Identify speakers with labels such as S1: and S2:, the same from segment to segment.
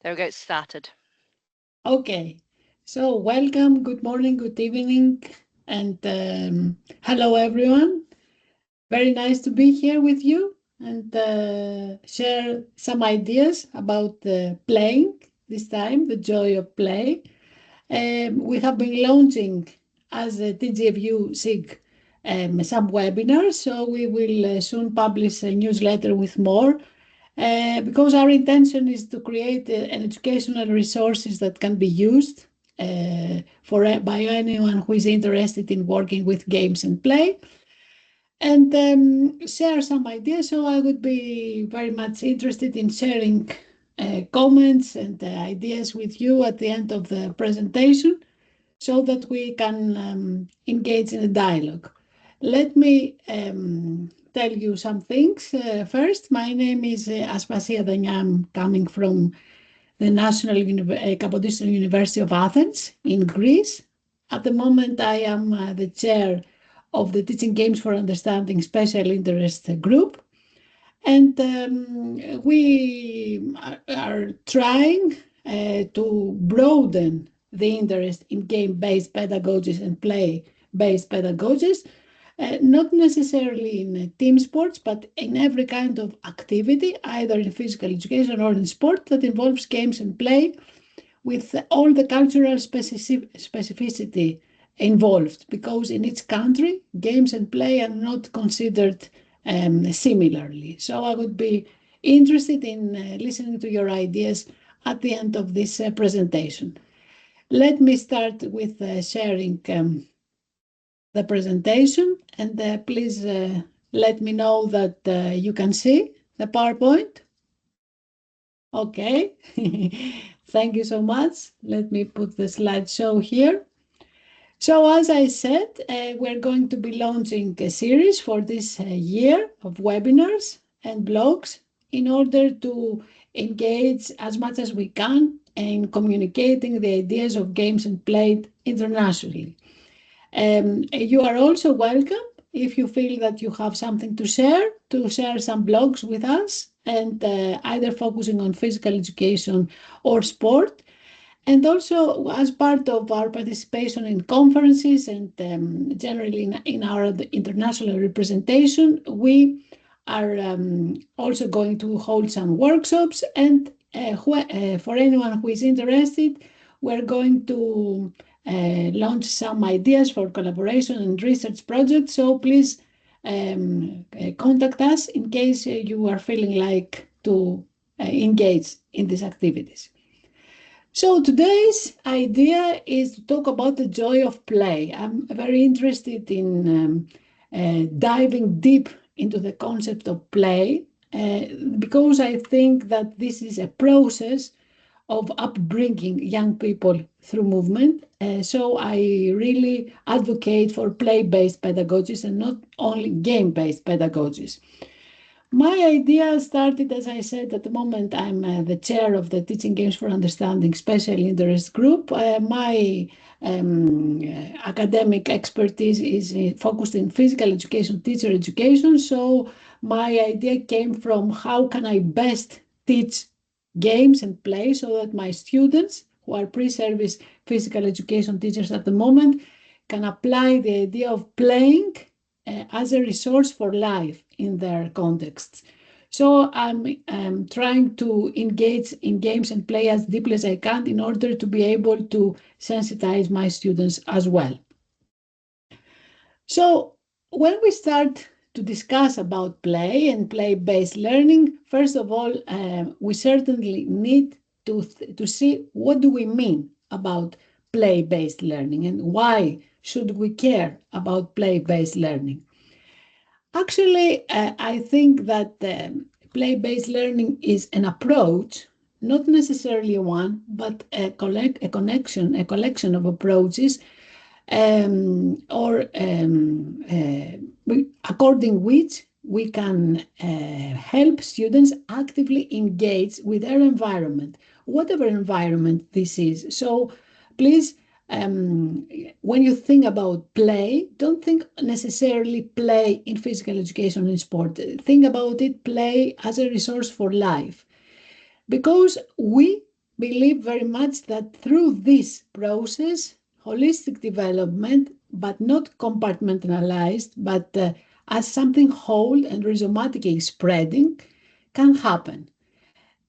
S1: There we go, it's started.
S2: Okay, so welcome, good morning, good evening, and hello everyone. Very nice to be here with you and share some ideas about playing this time, the joy of play. We have been launching as a TGfU SIG some webinars, so we will soon publish a newsletter with more because our intention is to create an educational resources that can be used by anyone who is interested in working with games and play and share some ideas. So I would be very much interested in sharing comments and ideas with you at the end of the presentation so that we can engage in a dialogue. Let me tell you some things. First, my name is Aspasia Dania. I'm coming from the Kapodistrian University of Athens in Greece. At the moment, I am the chair of the Teaching Games for Understanding Special Interest Group. And we are trying to broaden the interest in game-based pedagogies and play-based pedagogies, not necessarily in team sports, but in every kind of activity, either in physical education or in sport that involves games and play, with all the cultural specificity involved, because in each country, games and play are not considered similarly. So I would be interested in listening to your ideas at the end of this presentation. Let me start with sharing the presentation, and please let me know that you can see the PowerPoint. Okay, thank you so much. Let me put the slideshow here. So as I said, we're going to be launching a series for this year of webinars and blogs in order to engage as much as we can in communicating the ideas of games and play internationally. You are also welcome, if you feel that you have something to share some blogs with us, and either focusing on physical education or sport. And also, as part of our participation in conferences and generally in our international representation, we are also going to hold some workshops. And for anyone who is interested, we're going to launch some ideas for collaboration and research projects. So please contact us in case you are feeling like to engage in these activities. So today's idea is to talk about the joy of play. I'm very interested in diving deep into the concept of play because I think that this is a process of upbringing young people through movement. So I really advocate for play-based pedagogies and not only game-based pedagogies. My idea started, as I said, at the moment I'm the chair of the Teaching Games for Understanding Special Interest Group. My academic expertise is focused in physical education, teacher education. So my idea came from how can I best teach games and play so that my students, who are pre-service physical education teachers at the moment, can apply the idea of playing as a resource for life in their contexts. So I'm trying to engage in games and play as deeply as I can in order to be able to sensitize my students as well. So when we start to discuss about play and play-based learning, first of all, we certainly need to see what do we mean about play-based learning and why should we care about play-based learning. Actually, I think that play-based learning is an approach, not necessarily one, but a collection of approaches, according which we can help students actively engage with their environment, whatever environment this is. So please, when you think about play, don't think necessarily play in physical education and sport. Think about it, play as a resource for life. Because we believe very much that through this process, holistic development, but not compartmentalized, but as something whole and rhizomatically spreading, can happen.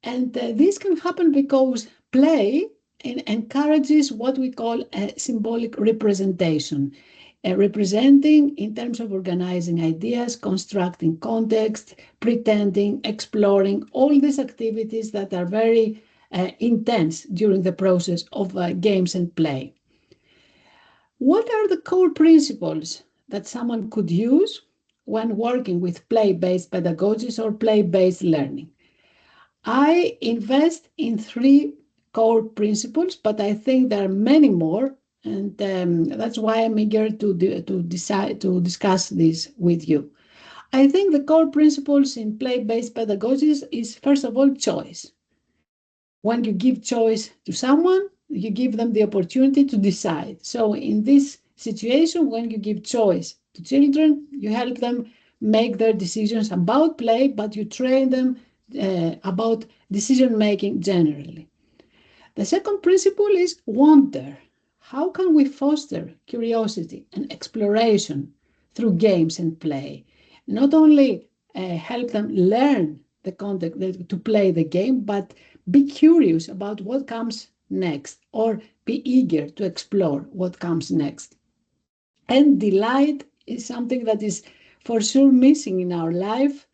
S2: And this can happen because play encourages what we call a symbolic representation, representing in terms of organizing ideas, constructing context, pretending, exploring, all these activities that are very intense during the process of games and play. What are the core principles that someone could use when working with play-based pedagogies or play-based learning? I invest in three core principles, but I think there are many more, and that's why I'm eager to discuss this with you. I think the core principles in play-based pedagogies is, first of all, choice. When you give choice to someone, you give them the opportunity to decide. So in this situation, when you give choice to children, you help them make their decisions about play, but you train them about decision making generally. The second principle is wonder. How can we foster curiosity and exploration through games and play? Not only help them learn the content to play the game, but be curious about what comes next or be eager to explore what comes next. And delight is something that is for sure missing in our life,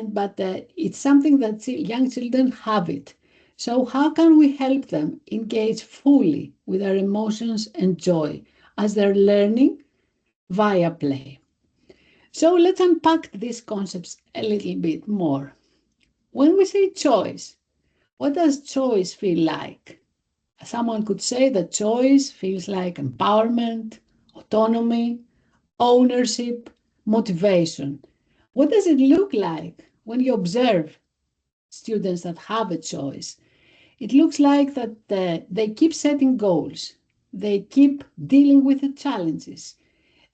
S2: but it's something that young children have it. So how can we help them engage fully with their emotions and joy as they're learning via play? So let's unpack these concepts a little bit more. When we say choice, what does choice feel like? Someone could say that choice feels like empowerment, autonomy, ownership, motivation. What does it look like when you observe students that have a choice? It looks like that they keep setting goals. They keep dealing with the challenges.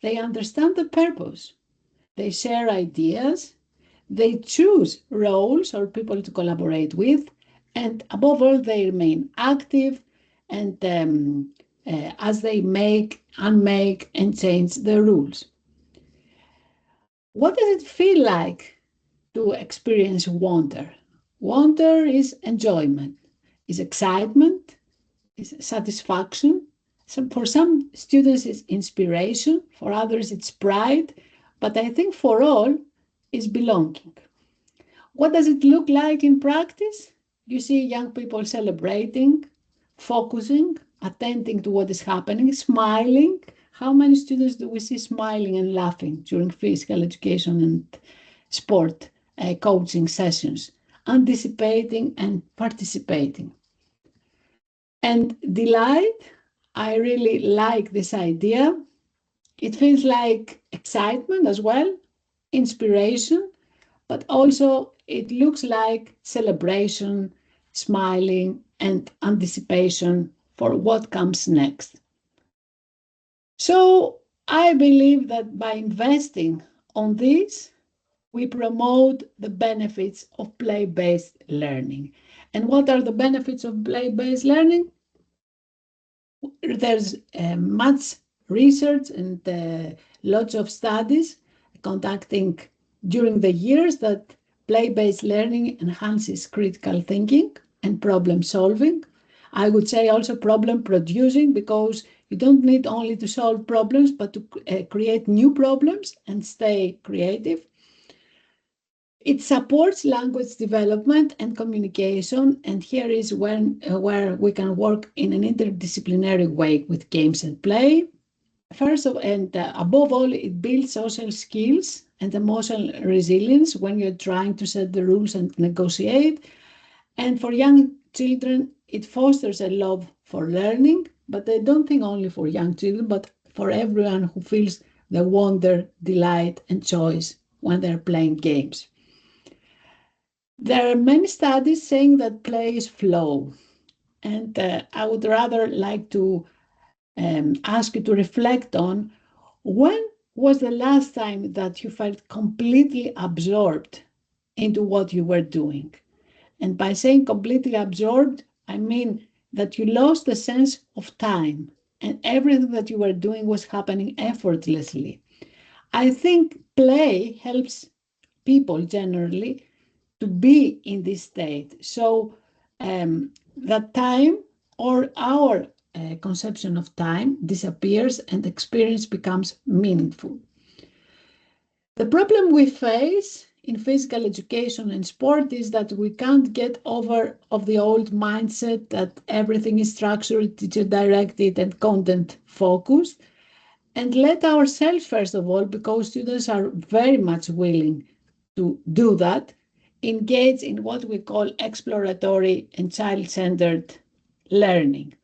S2: They understand the purpose. They share ideas. They choose roles or people to collaborate with. And above all, they remain active and as they make, unmake, and change the rules. What does it feel like to experience wonder? Wonder is enjoyment, is excitement, is satisfaction. So for some students, it's inspiration. For others, it's pride. But I think for all, it's belonging. What does it look like in practice? You see young people celebrating, focusing, attending to what is happening, smiling. How many students do we see smiling and laughing during physical education and sport coaching sessions, anticipating and participating? And delight, I really like this idea. It feels like excitement as well, inspiration, but also it looks like celebration, smiling, and anticipation for what comes next. So I believe that by investing on this, we promote the benefits of play-based learning. And what are the benefits of play-based learning? There's much research and lots of studies conducting during the years that play-based learning enhances critical thinking and problem solving. I would say also problem producing, because you don't need only to solve problems, but to create new problems and stay creative. It supports language development and communication, and here is where we can work in an interdisciplinary way with games and play. First of and above all, it builds social skills and emotional resilience when you're trying to set the rules and negotiate. And for young children, it fosters a love for learning, but I don't think only for young children, but for everyone who feels the wonder, delight, and choice when they're playing games. There are many studies saying that play is flow, and I would rather like to ask you to reflect on when was the last time that you felt completely absorbed into what you were doing. And by saying completely absorbed, I mean that you lost the sense of time and everything that you were doing was happening effortlessly. I think play helps people generally to be in this state. So that time or our conception of time disappears and experience becomes meaningful. The problem we face in physical education and sport is that we can't get over of the old mindset that everything is structured, teacher directed, and content focused, and let ourselves, first of all, because students are very much willing to do that, engage in what we call exploratory and child-centered learning.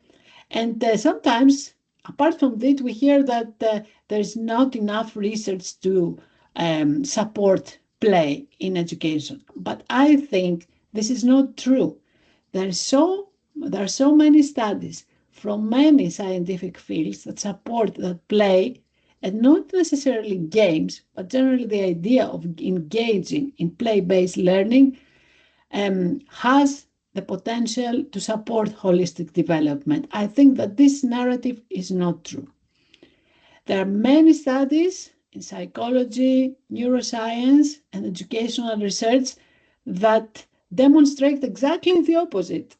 S2: And sometimes, apart from this, we hear that there's not enough research to support play in education. But I think this is not true. There are so many studies from many scientific fields that support that play, and not necessarily games, but generally the idea of engaging in play-based learning has the potential to support holistic development. I think that this narrative is not true. There are many studies in psychology, neuroscience, and educational research that demonstrate exactly the opposite,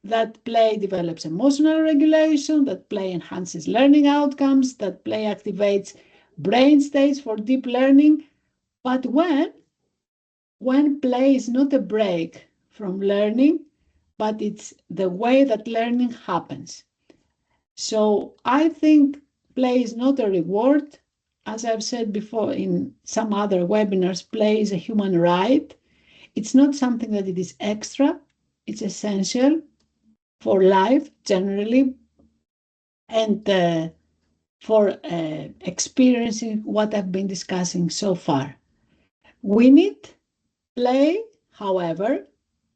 S2: that play develops emotional regulation, that play enhances learning outcomes, that play activates brain states for deep learning. But when play is not a break from learning, but it's the way that learning happens. So I think play is not a reward. As I've said before in some other webinars, play is a human right. It's not something that it is extra. It's essential for life generally and for experiencing what I've been discussing so far. We need play, however,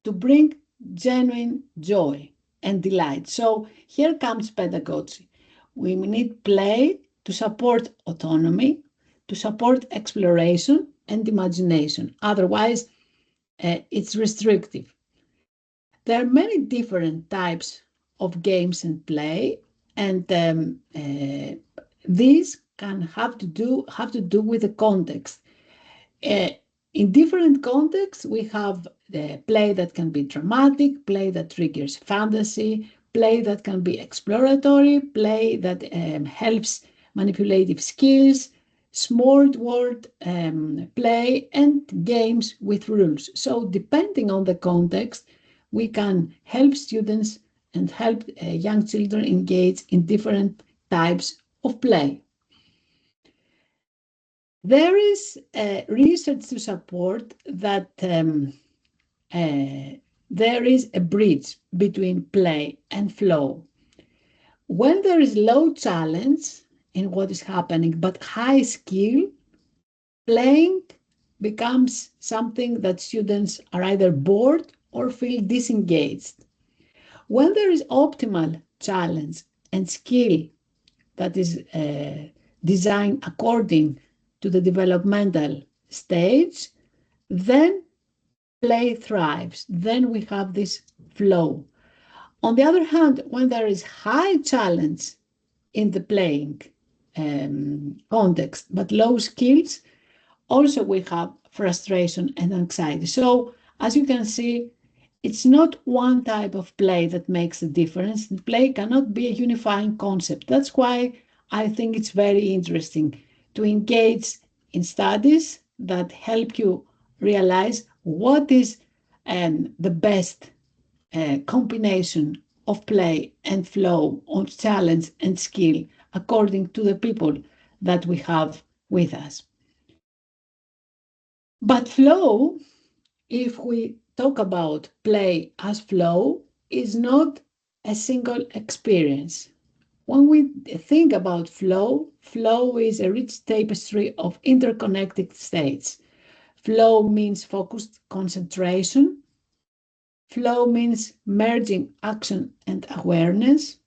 S2: to bring genuine joy and delight. So here comes pedagogy. We need play to support autonomy, to support exploration and imagination. Otherwise, it's restrictive. There are many different types of games and play, and these can have to do with the context. Uh, in different contexts, we have the play that can be dramatic, play that triggers fantasy, play that can be exploratory, play that helps manipulative skills, smart word play, and games with rules. So depending on the context, we can help students and help young children engage in different types of play. There is research to support that there is a bridge between play and flow. When there is low challenge in what is happening, but high skill, playing becomes something that students are either bored or feel disengaged. When there is optimal challenge and skill that is designed according to the developmental stage, then play thrives. Then we have this flow. On the other hand, when there is high challenge in the playing context, but low skills, also we have frustration and anxiety. So as you can see, it's not one type of play that makes the difference. Play cannot be a unifying concept. That's why I think it's very interesting to engage in studies that help you realize what is the best combination of play and flow, of challenge and skill, according to the people that we have with us. But flow, if we talk about play as flow, is not a single experience. When we think about flow, flow is a rich tapestry of interconnected states. Flow means focused concentration. Flow means merging action and awareness.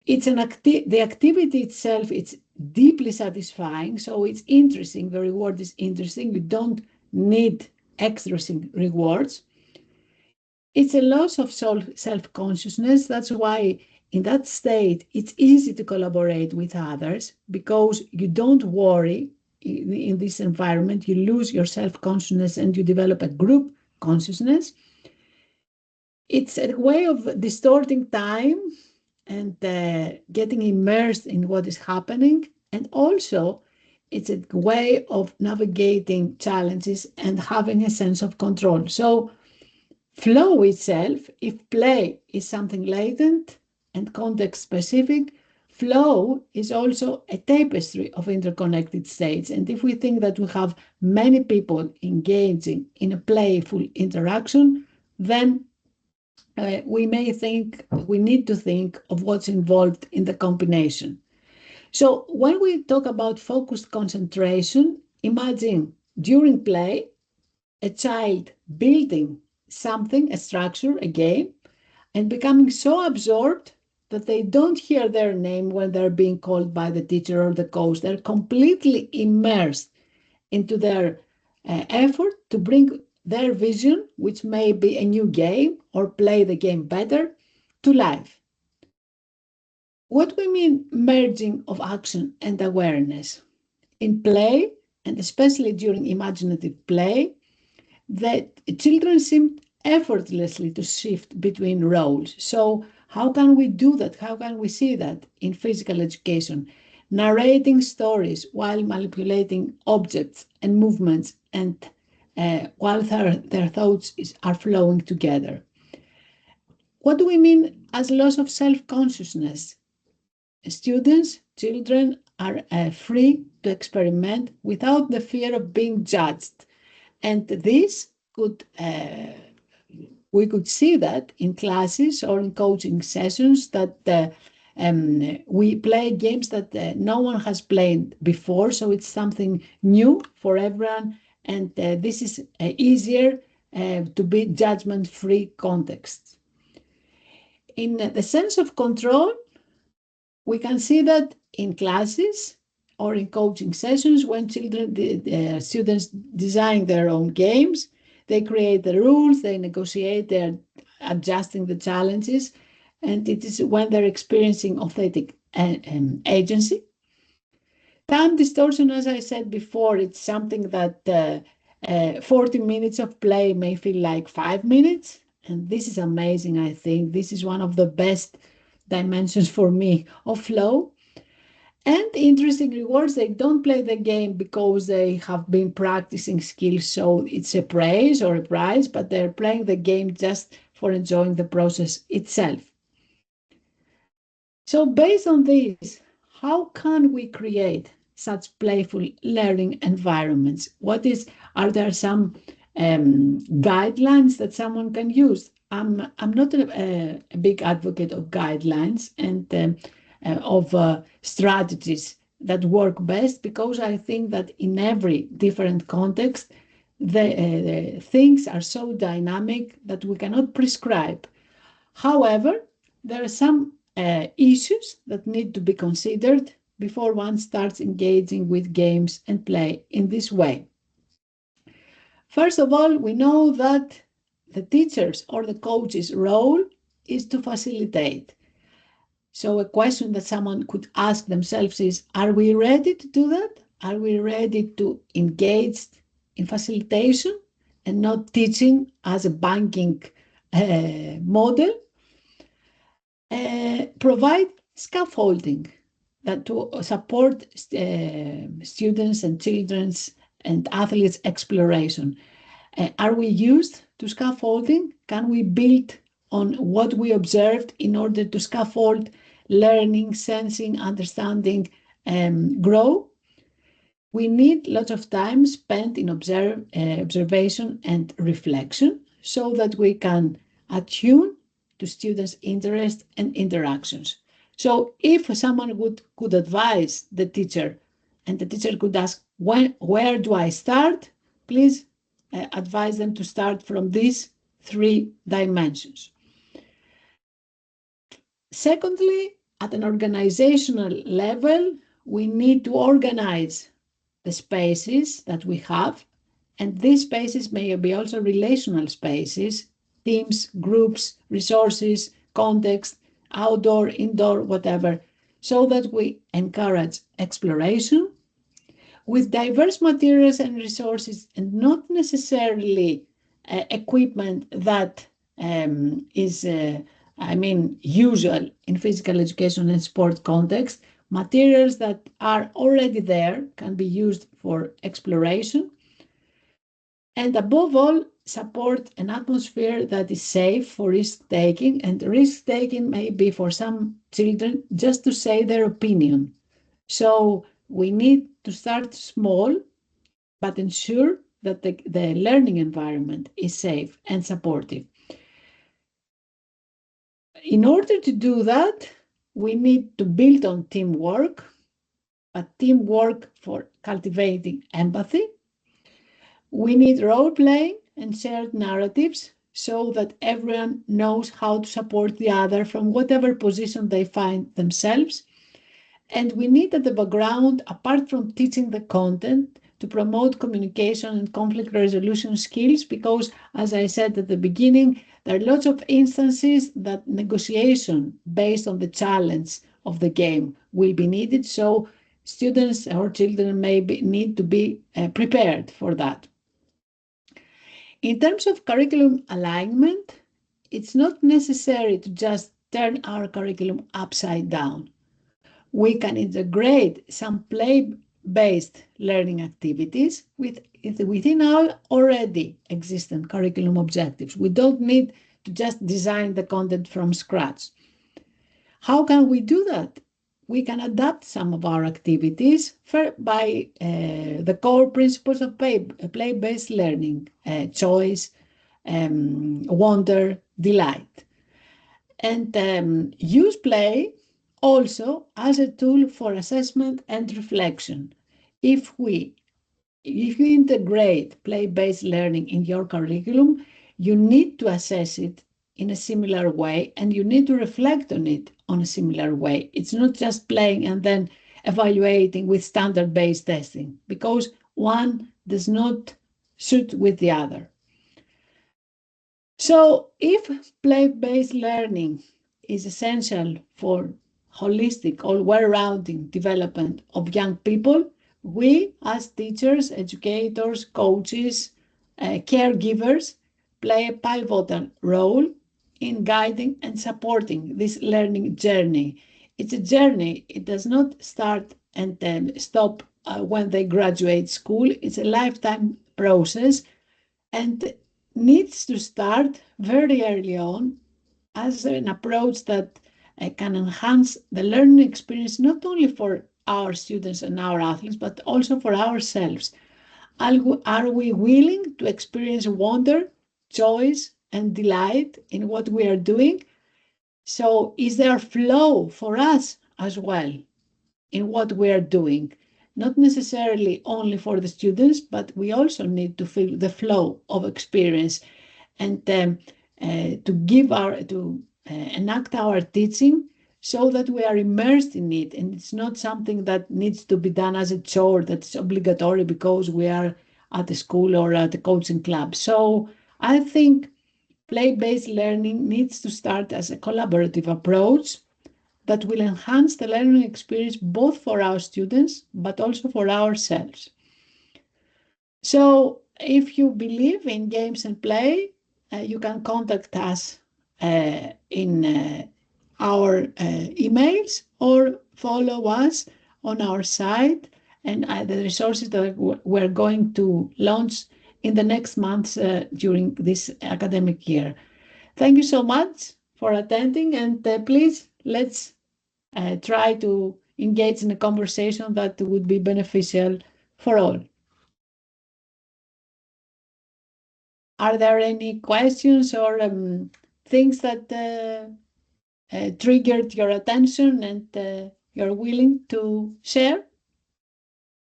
S2: It's the activity itself, it's deeply satisfying, so it's interesting. The reward is interesting. You don't need extra rewards. It's a loss of self-consciousness. That's why in that state, it's easy to collaborate with others because you don't worry in this environment. You lose your self-consciousness and you develop a group consciousness. It's a way of distorting time and getting immersed in what is happening. And also, it's a way of navigating challenges and having a sense of control. So, flow itself, if play is something latent and context specific, flow is also a tapestry of interconnected states. And if we think that we have many people engaging in a playful interaction, then we need to think of what's involved in the combination. So when we talk about focused concentration, imagine during play, a child building something, a structure, a game, and becoming so absorbed that they don't hear their name when they're being called by the teacher or the coach. They're completely immersed into their effort to bring their vision, which may be a new game or play the game better, to life. What we mean merging of action and awareness. In play, and especially during imaginative play, that children seem effortlessly to shift between roles. So how can we do that? How can we see that in physical education? Narrating stories while manipulating objects and movements and while their thoughts are flowing together. What do we mean as loss of self-consciousness? Students, children are free to experiment without the fear of being judged. And this we could see that in classes or in coaching sessions that we play games that no one has played before. So it's something new for everyone. And this is easier to be judgment-free contexts. In the sense of control, we can see that in classes or in coaching sessions when students design their own games, they create the rules, they negotiate, they're adjusting the challenges, and it is when they're experiencing authentic agency. Time distortion, as I said before, it's something that 40 minutes of play may feel like 5 minutes, and this is amazing, I think. This is one of the best dimensions for me of flow. And interesting rewards, they don't play the game because they have been practicing skills, so it's a praise or a prize, but they're playing the game just for enjoying the process itself. So based on this, how can we create such playful learning environments? Are there some guidelines that someone can use? I'm not a big advocate of guidelines and of strategies that work best, because I think that in every different context, the things are so dynamic that we cannot prescribe. However, there are some issues that need to be considered before one starts engaging with games and play in this way. First of all, we know that the teacher's or the coach's role is to facilitate. So a question that someone could ask themselves is, are we ready to do that? Are we ready to engage in facilitation and not teaching as a banking model? Provide scaffolding that to support students and children's and athletes' exploration. Are we used to scaffolding? Can we build on what we observed in order to scaffold learning, sensing, understanding, grow? We need lots of time spent in observation and reflection so that we can attune to students' interest and interactions. So if someone could advise the teacher, and the teacher could ask, where do I start? Please advise them to start from these 3 dimensions. Secondly, at an organizational level, we need to organize the spaces that we have, and these spaces may be also relational spaces teams, groups, resources, context, outdoor, indoor, whatever, so that we encourage exploration with diverse materials and resources and not necessarily equipment that is, usual in physical education and sport context. Materials that are already there can be used for exploration. And above all, support an atmosphere that is safe for risk taking. And risk taking may be for some children just to say their opinion. So we need to start small, but ensure that the learning environment is safe and supportive. In order to do that, we need to build on teamwork, but teamwork for cultivating empathy. We need role playing and shared narratives so that everyone knows how to support the other from whatever position they find themselves. And we need at the background, apart from teaching the content, to promote communication and conflict resolution skills because, as I said at the beginning, there are lots of instances that negotiation based on the challenge of the game will be needed. So students or children may need to be prepared for that. In terms of curriculum alignment, it's not necessary to just turn our curriculum upside down. We can integrate some play-based learning activities within our already existing curriculum objectives. We don't need to just design the content from scratch. How can we do that? We can adapt some of our activities by the core principles of play-based learning, choice, wonder, delight. And use play also as a tool for assessment and reflection. If you integrate play-based learning in your curriculum, you need to assess it in a similar way and you need to reflect on it on a similar way. It's not just playing and then evaluating with standard-based testing because one does not suit with the other. So if play-based learning is essential for holistic or well-rounding development of young people, we as teachers, educators, coaches, caregivers play a pivotal role in guiding and supporting this learning journey. It's a journey. It does not start and then stop when they graduate school. It's a lifetime process and needs to start very early on as an approach that can enhance the learning experience not only for our students and our athletes, but also for ourselves. Are we willing to experience wonder, joy, and delight in what we are doing? So is there flow for us as well in what we are doing? Not necessarily only for the students, but we also need to feel the flow of experience and to enact our teaching so that we are immersed in it. And it's not something that needs to be done as a chore that's obligatory because we are at a school or at a coaching club. So I think play-based learning needs to start as a collaborative approach that will enhance the learning experience both for our students, but also for ourselves. So if you believe in games and play, you can contact us in our emails or follow us on our site and the resources that we're going to launch in the next months during this academic year. Thank you so much for attending, and please let's try to engage in a conversation that would be beneficial for all. Are there any questions or things that triggered your attention and you're willing to share?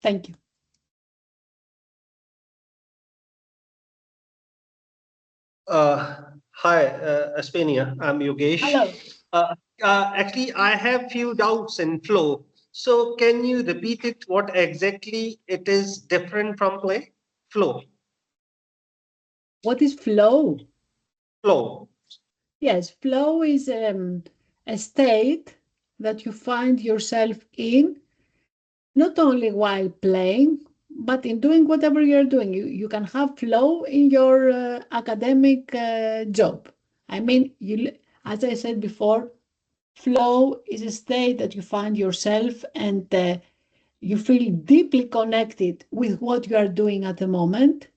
S2: Thank you.
S1: Hi, Aspania. I'm Yogesh.
S2: Hello.
S1: Actually, I have few doubts in flow. So, can you repeat it? What exactly it is different from play? Flow.
S2: What is flow?
S1: flow.
S2: Yes, flow is a state that you find yourself in, not only while playing, but in doing whatever you're doing. You can have flow in your academic job. I mean, as I said before, flow is a state that you find yourself and you feel deeply connected with what you are doing at the moment,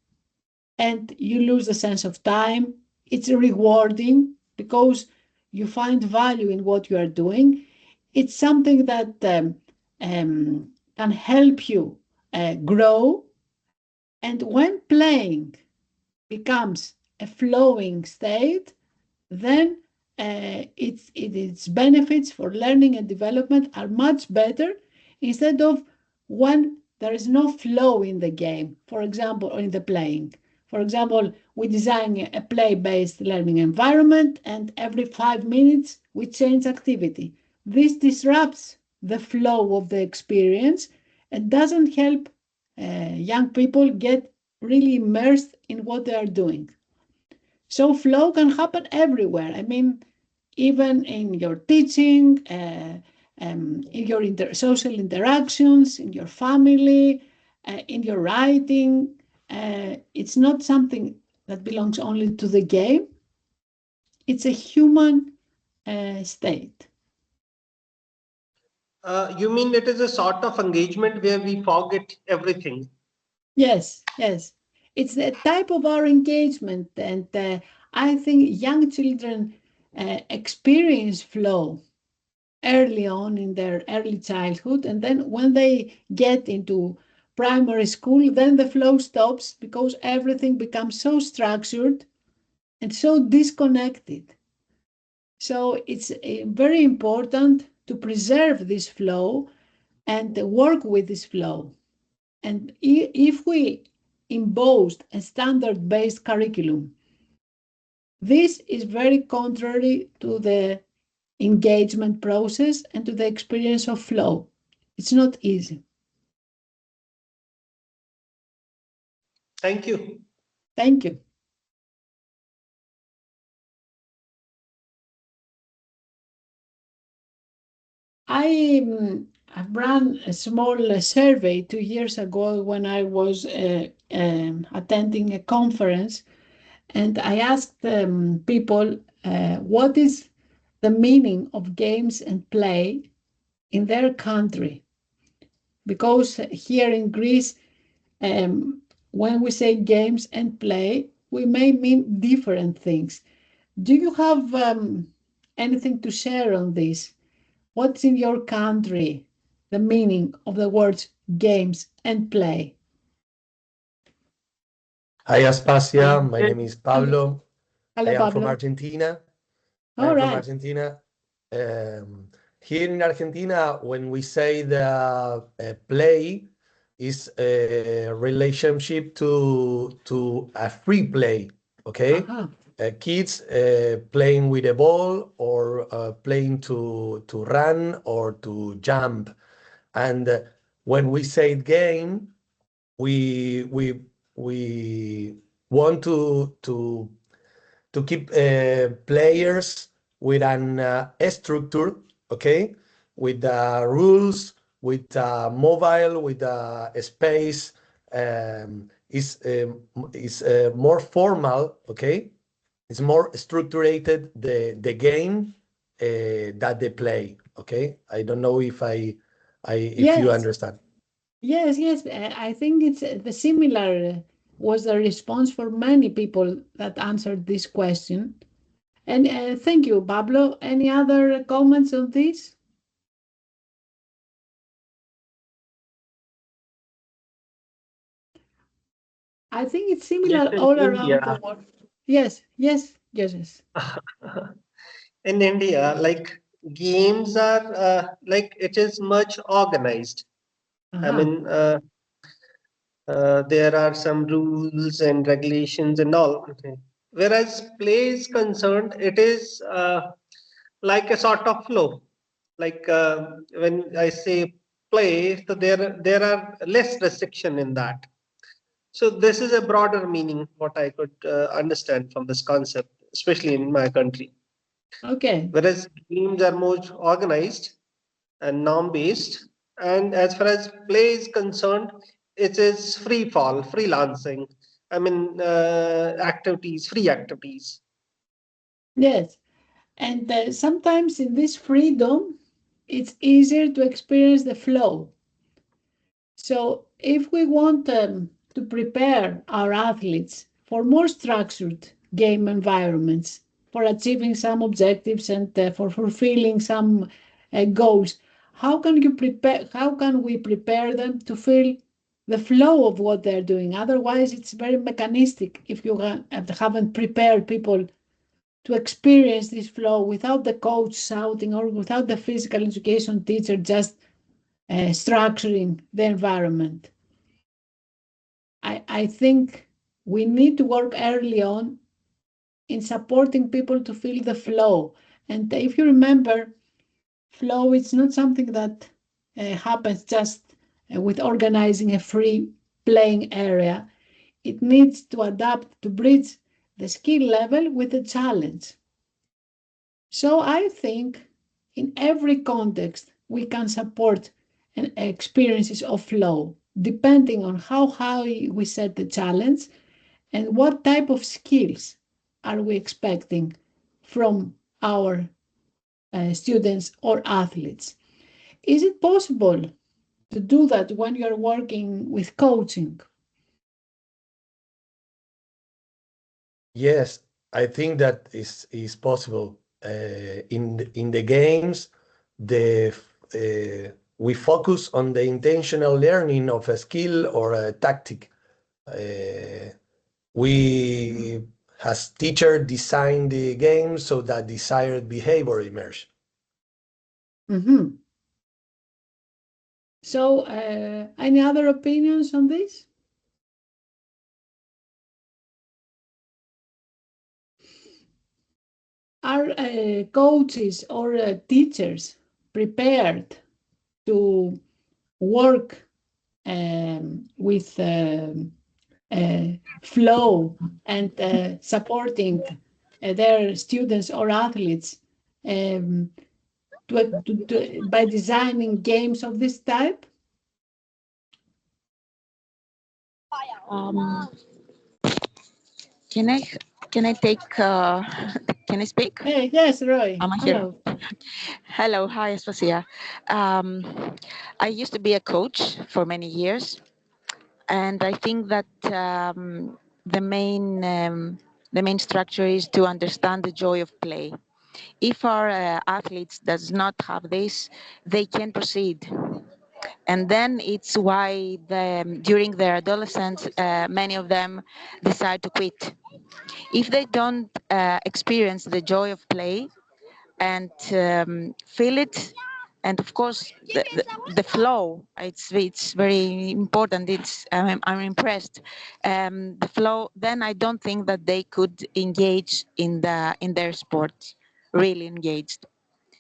S2: and you lose the sense of time. It's rewarding because you find value in what you are doing. It's something that can help you grow. And when playing becomes a flowing state, then its benefits for learning and development are much better, instead of when there is no flow in the game, for example, or in the playing. For example, we design a play-based learning environment, and every 5 minutes we change activity. This disrupts the flow of the experience and doesn't help young people get really immersed in what they are doing. So flow can happen everywhere. I mean, even in your teaching, in your social interactions, in your family, in your writing. It's not something that belongs only to the game. It's a human state.
S1: You mean it is a sort of engagement where we forget everything?
S2: Yes, yes. It's a type of our engagement, and I think young children experience flow early on in their early childhood, and then when they get into primary school, then the flow stops because everything becomes so structured and so disconnected. So it's very important to preserve this flow and work with this flow. And if we impose a standard-based curriculum, this is very contrary to the engagement process and to the experience of flow. It's not easy.
S1: Thank you.
S2: Thank you. I've ran a small survey 2 years ago when I was attending a conference, and I asked people what is the meaning of games and play in their country. Because here in Greece, when we say games and play, we may mean different things. Do you have anything to share on this? What's in your country the meaning of the words games and play?
S3: Hi, Aspasia. My
S1: Yes.
S3: name is
S2: Hello,
S3: Pablo. I
S2: hello,
S3: am from
S2: Pablo.
S3: Argentina. I
S2: All
S3: am from
S2: right.
S3: Argentina. Here in Argentina, when we say the play is a relationship to a free play, okay?
S2: Uh-huh.
S3: Kids playing with a ball or playing to run or to jump. And when we say game, we want to keep players with an structure, okay, with rules, with mobile, with space. Is more formal, okay. It's more structured the game that they play, okay. I don't know if you
S2: Yes,
S3: understand.
S2: yes, yes. I think it's the similar was the response for many people that answered this question. And thank you, Pablo. Any other comments on this? I think it's
S1: Yes,
S2: similar
S1: in
S2: all around the
S1: India.
S2: world. Yes, yes, yes, yes.
S1: In India, like games are like it is much organized. I
S2: Uh-huh.
S1: mean, there are some rules and regulations and all. Okay. Whereas play is concerned, it is like a sort of flow. Like when I say play, so there are less restriction in that. So this is a broader meaning what I could understand from this concept. especially in my country.
S2: Okay.
S1: Whereas games are more organized and norm-based, and as far as play is concerned, it is free fall, freelancing. I mean, activities, free activities.
S2: Yes. And sometimes in this freedom, it's easier to experience the flow. So if we want to prepare our athletes for more structured game environments, for achieving some objectives and for fulfilling some goals, how can you prepare? How can we prepare them to feel the flow of what they're doing? Otherwise, it's very mechanistic if you haven't prepared people to experience this flow without the coach shouting or without the physical education teacher just structuring the environment. I think we need to work early on in supporting people to feel the flow. And if you remember, flow is not something that happens just with organizing a free playing area. It needs to adapt to bridge the skill level with the challenge. So I think in every context we can support experiences of flow, depending on how high we set the challenge and what type of skills are we expecting from our students or athletes. Is it possible to do that when you're working with coaching?
S3: Yes, I think that is possible. In the games, the we focus on the intentional learning of a skill or a tactic. We, as teacher, design the game so that desired behavior emerge.
S2: Mm-hmm. So, any other opinions on this? Are coaches or teachers prepared to work with flow and supporting their students or athletes um, by designing games of this type?
S4: Um, can I can I take can I speak?
S2: Yes, Roy.
S4: Am I here?
S2: Hello.
S4: Hello, hi, Aspasia. Um, I used to be a coach for many years, and I think that the main structure is to understand the joy of play. If our athletes does not have this, they can proceed. And then it's why during their adolescence, many of them decide to quit. If they don't experience the joy of play and feel it, and of course the flow, it's very important. I'm impressed. The flow, then I don't think that they could engage in their sport, really engaged,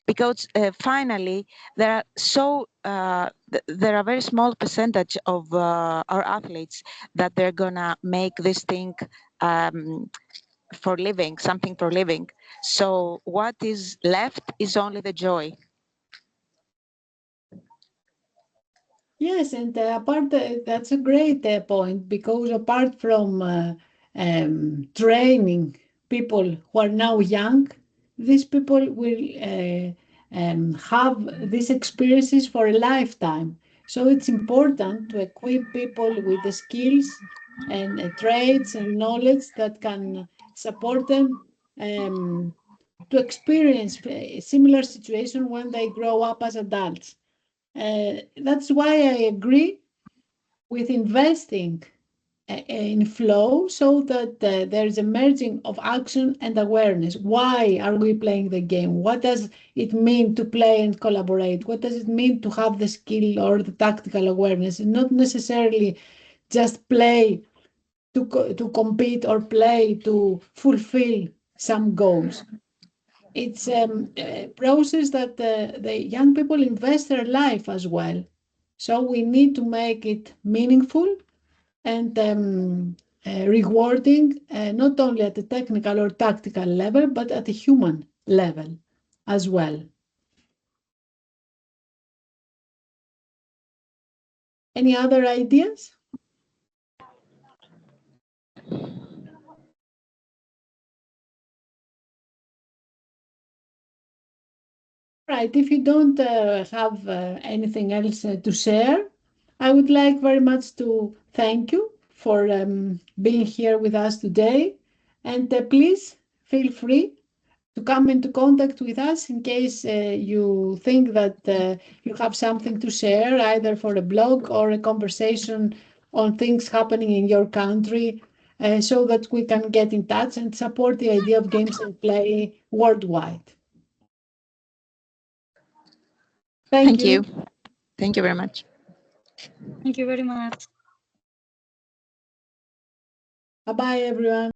S4: because finally there are a very small percentage of our athletes that they're gonna make this thing um, for living, something for living. So what is left is only the joy.
S2: Yes, and that's a great point because apart from training people who are now young, these people will have these experiences for a lifetime. So it's important to equip people with the skills and traits and knowledge that can support them to experience a similar situation when they grow up as adults. That's why I agree with investing in flow so that there's a merging of action and awareness. Why are we playing the game? What does it mean to play and collaborate? What does it mean to have the skill or the tactical awareness? And not necessarily just play to compete or play to fulfill some goals. It's a process that the young people invest their life as well. So we need to make it meaningful and rewarding, not only at the technical or tactical level, but at the human level as well. Any other ideas? Right, if you don't have anything else to share, I would like very much to thank you for being here with us today. And please feel free to come into contact with us in case you think that you have something to share, either for a blog or a conversation on things happening in your country, so that we can get in touch and support the idea of games and play worldwide. Thank you.
S4: Thank you very much.
S5: Thank you very much.
S2: Bye-bye, everyone.